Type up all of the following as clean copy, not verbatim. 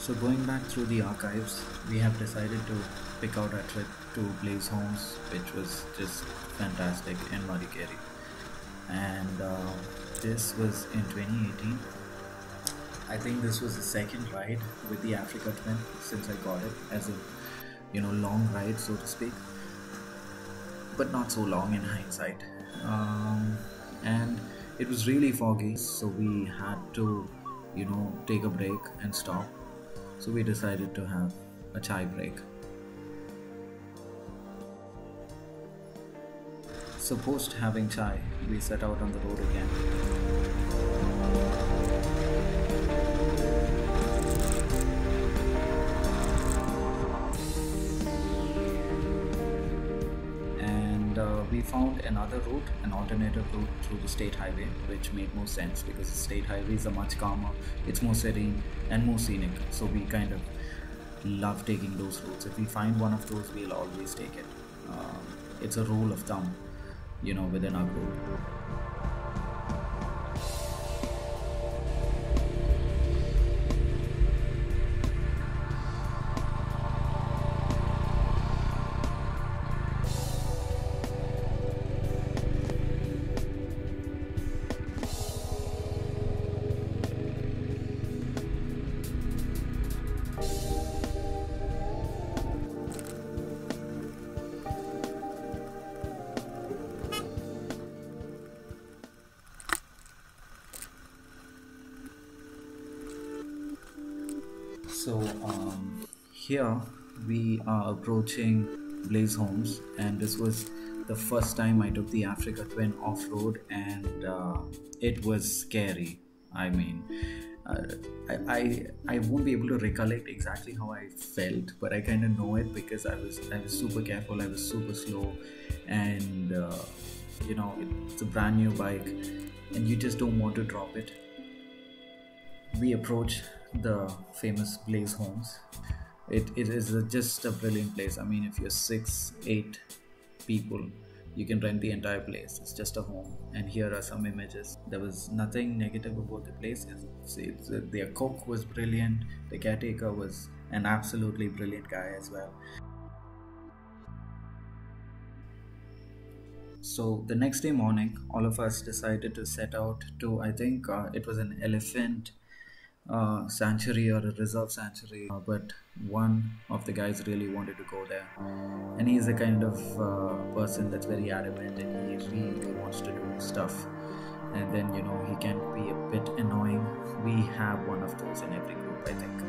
So going back through the archives, we have decided to pick out a trip to Blaze Homes, which was just fantastic in Madikeri. And this was in 2018. I think this was the second ride with the Africa Twin since I got it, as a long ride, so to speak, but not so long in hindsight. And it was really foggy, so we had to take a break and stop. So we decided to have a chai break. So post having chai, we set out on the road again. We found another route, an alternative route through the state highway, which made more sense because the state highways are much calmer, it's more serene and more scenic. So we kind of love taking those routes. If we find one of those, we'll always take it. It's a rule of thumb, within our group. So here we are approaching Blaze Homes, and this was the first time I took the Africa Twin off-road, and it was scary. I mean, I won't be able to recollect exactly how I felt, but I kind of know it because I was super careful, I was super slow, and it's a brand new bike, and you just don't want to drop it. We approach the famous Blaze Homes. It is just a brilliant place. I mean, if you're 6-8 people, you can rent the entire place. It's just a home. And here are some images. There was nothing negative about the place. Their cook was brilliant. The caretaker was an absolutely brilliant guy as well. So the next day morning, all of us decided to set out to, I think it was an elephant sanctuary or a reserve sanctuary, but one of the guys really wanted to go there, and he's the kind of person that's very adamant, and he really wants to do stuff, and then he can be a bit annoying. We have one of those in every group, I think.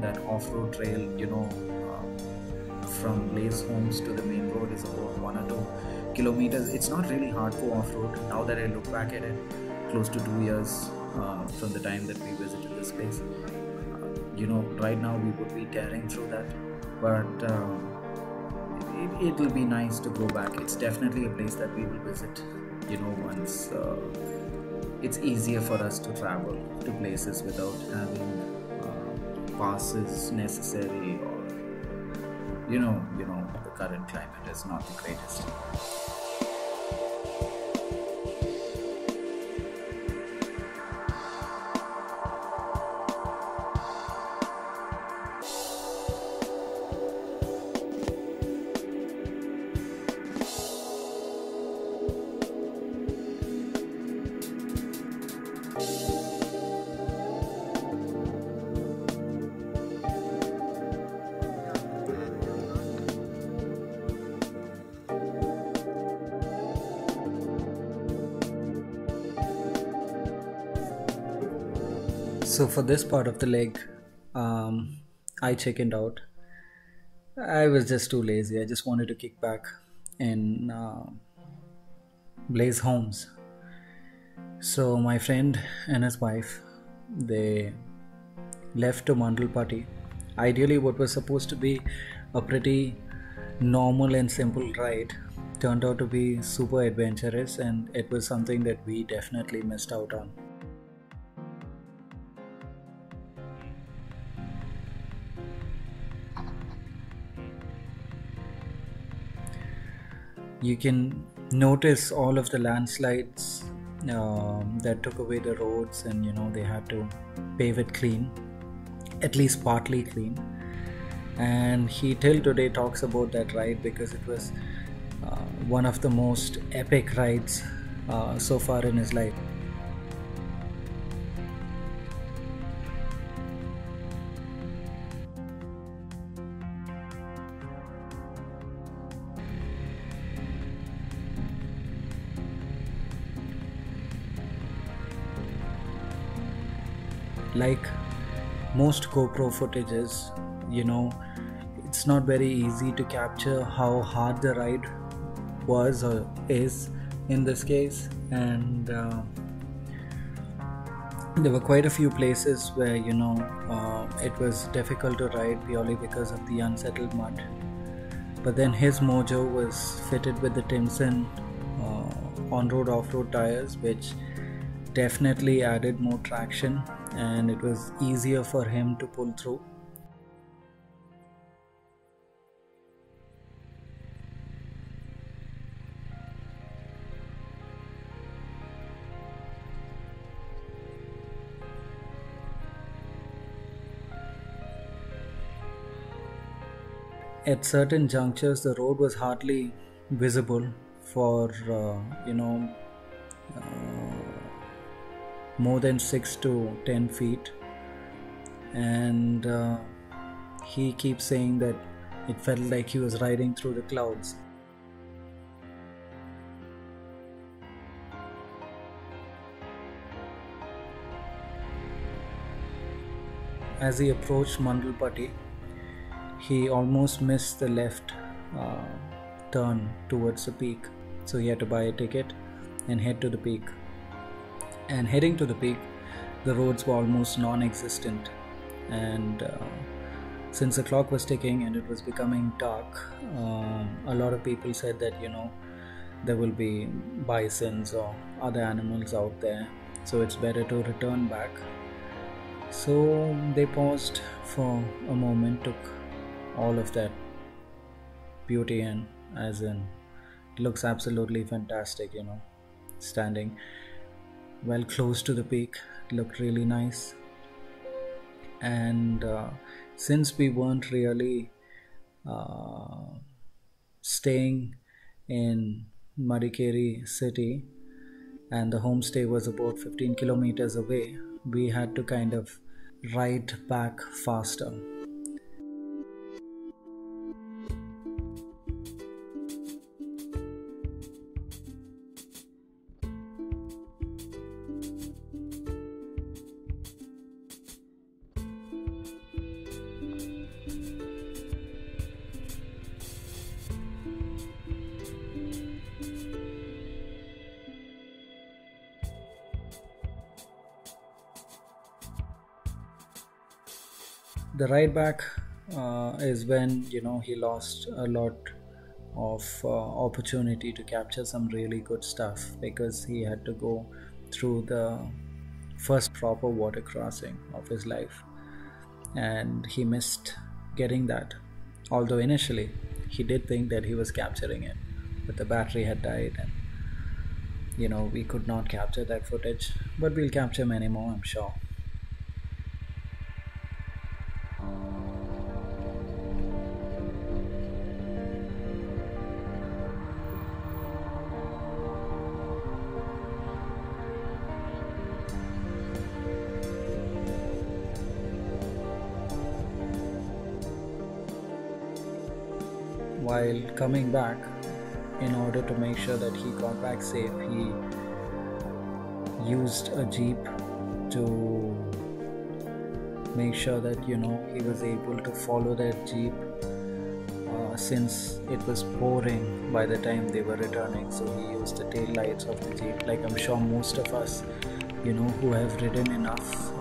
That off-road trail, from Blaze Homes to the main road is about 1 or 2 kilometers. It's not really hardcore off-road. Now that I look back at it, close to 2 years from the time that we visited this place, right now we would be tearing through that, but it will be nice to go back. It's definitely a place that we will visit, once it's easier for us to travel to places without having passes necessary, or the current climate is not the greatest. So for this part of the leg, I chickened out. I was just too lazy. I just wanted to kick back in Blaze Homes. So my friend and his wife, they left to Mandalpatti. Ideally what was supposed to be a pretty normal and simple ride turned out to be super adventurous, and it was something that we definitely missed out on. You can notice all of the landslides that took away the roads, and they had to pave it clean, at least partly clean. And he till today talks about that ride because it was one of the most epic rides so far in his life. Like most GoPro footages, it's not very easy to capture how hard the ride was or is in this case. And there were quite a few places where it was difficult to ride purely because of the unsettled mud. But then his mojo was fitted with the Timson on-road off-road tires, which definitely added more traction, and it was easier for him to pull through. At certain junctures, the road was hardly visible for more than 6 to 10 feet, and he keeps saying that it felt like he was riding through the clouds. As he approached Mandalpatti, he almost missed the left turn towards the peak, so he had to buy a ticket and head to the peak. And heading to the peak, the roads were almost non-existent, and since the clock was ticking and it was becoming dark, a lot of people said that there will be bisons or other animals out there, so it's better to return back. So they paused for a moment, took all of that beauty in, as in, it looks absolutely fantastic, standing well close to the peak. It looked really nice. And since we weren't really staying in Madikeri city, and the homestay was about 15 kilometers away, we had to kind of ride back faster. The ride back is when he lost a lot of opportunity to capture some really good stuff, because he had to go through the first proper water crossing of his life, and he missed getting that. Although initially he did think that he was capturing it, but the battery had died, and we could not capture that footage, but we'll capture many more, I'm sure. While coming back, in order to make sure that he got back safe, he used a jeep to make sure that he was able to follow that jeep, since it was pouring by the time they were returning. So he used the tail lights of the jeep, like I'm sure most of us who have ridden enough,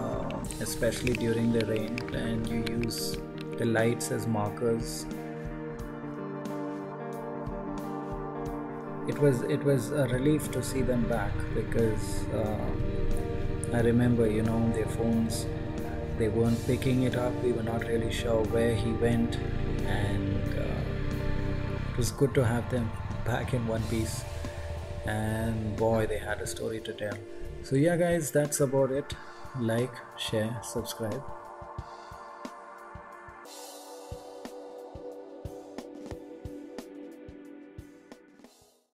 especially during the rain, and you use the lights as markers. it was a relief to see them back, because I remember, their phones, they weren't picking it up. We were not really sure where he went, and it was good to have them back in one piece. And boy, they had a story to tell. So yeah, guys, that's about it. Like, share, subscribe.